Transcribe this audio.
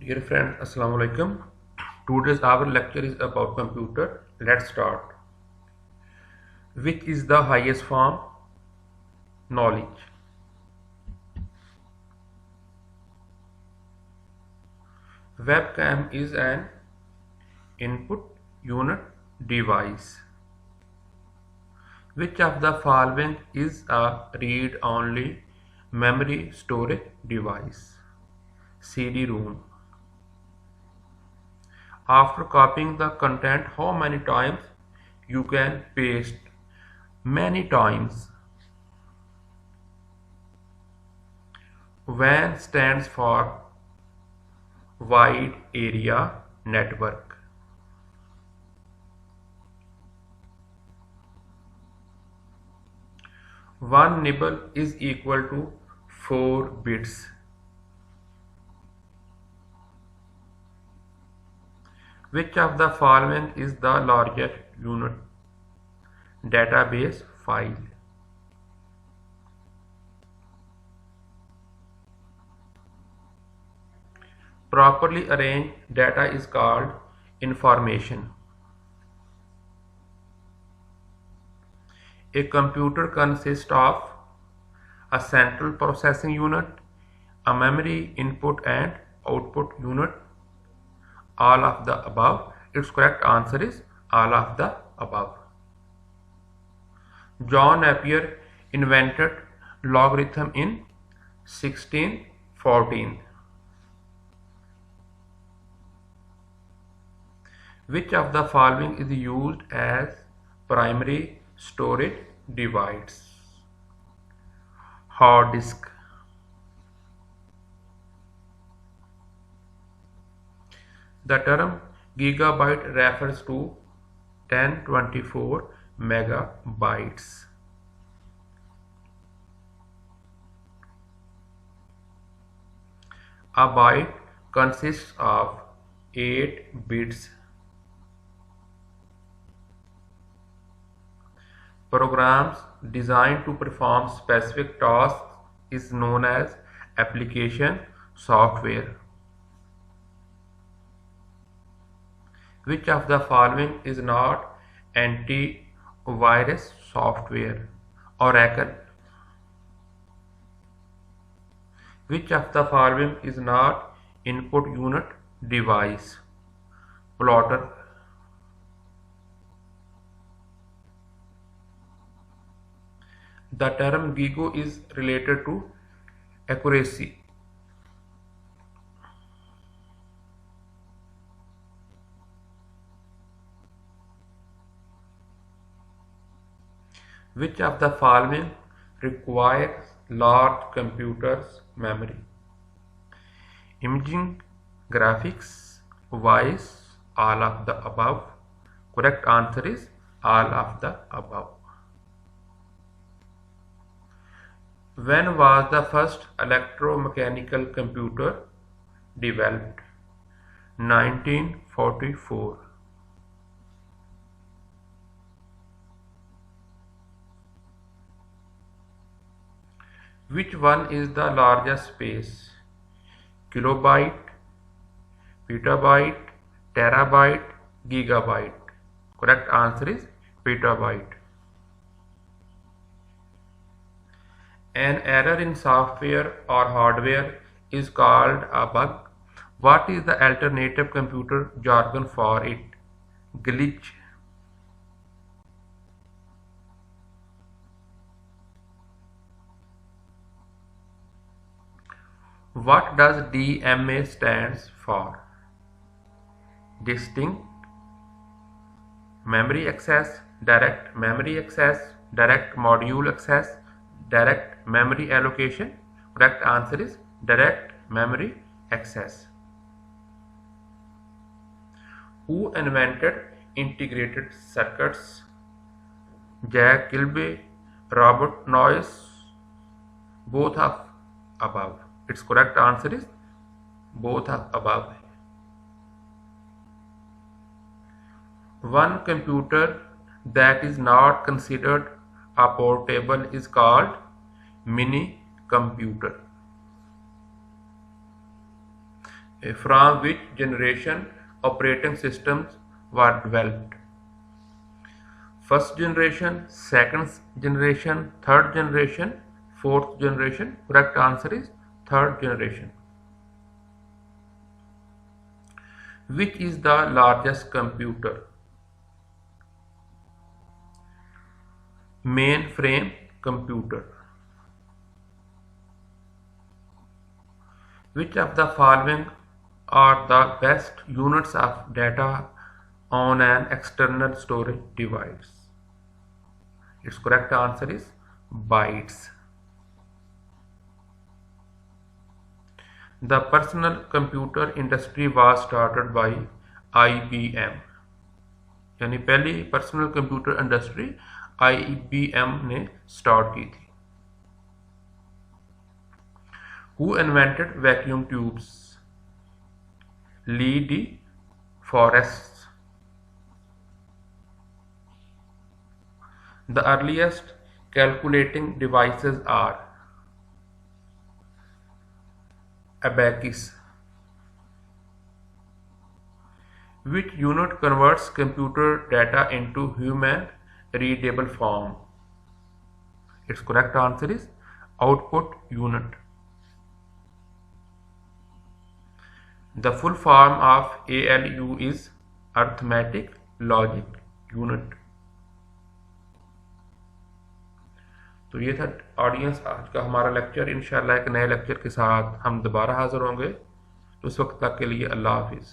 Dear friends, Assalamu alaikum. Today's our lecture is about computer. Let's start. Which is the highest form? Knowledge. Webcam is an input unit device. Which of the following is a read-only memory storage device? CD-ROM. After copying the content, how many times you can paste? Many times. WAN stands for Wide Area Network. One nibble is equal to 4 bits. Which of the following is the largest unit? Database file. Properly arranged data is called information. A computer consists of a central processing unit, a memory input and output unit, all of the above. Its correct answer is all of the above. John Napier invented logarithm in 1614. Which of the following is used as primary storage device? Hard disk. The term gigabyte refers to 1024 megabytes. A byte consists of 8 bits. Programs designed to perform specific tasks is known as application software. Which of the following is not antivirus software? Oracle. Which of the following is not input unit device? Plotter. The term gigo is related to accuracy. Which of the following requires large computers memory? Imaging, graphics, voice, all of the above. Correct answer is all of the above. When was the first electromechanical computer developed? 1944. Which one is the largest space? Kilobyte, petabyte, terabyte, gigabyte. Correct answer is petabyte. An error in software or hardware is called a bug. What is the alternative computer jargon for it? Glitch. What does DMA stands for? Distinct memory access, direct memory access, direct module access, direct memory allocation. Correct answer is direct memory access. Who invented integrated circuits? Jack Kilby, Robert Noyce, both of above. Its correct answer is both of above. One computer that is not considered a portable is called mini computer. From which generation operating systems were developed? First generation, second generation, third generation, fourth generation. Correct answer is third generation. Which is the largest computer? Mainframe computer. Which of the following are the best units of data on an external storage device? Its correct answer is bytes. The personal computer industry was started by IBM. यानी पहली personal computer industry IBM ने start की थी. Who invented vacuum tubes? Lee de Forest. The earliest calculating devices are abacus. Which unit converts computer data into human readable form? Its correct answer is output unit. The full form of ALU is arithmetic logic unit. तो ये था audience आज का हमारा lecture. इंशाल्लाह एक नए lecture के साथ हम दोबारा हाजिर होंगे. तो उस वक्त तक के लिए अल्लाह हाफिज़.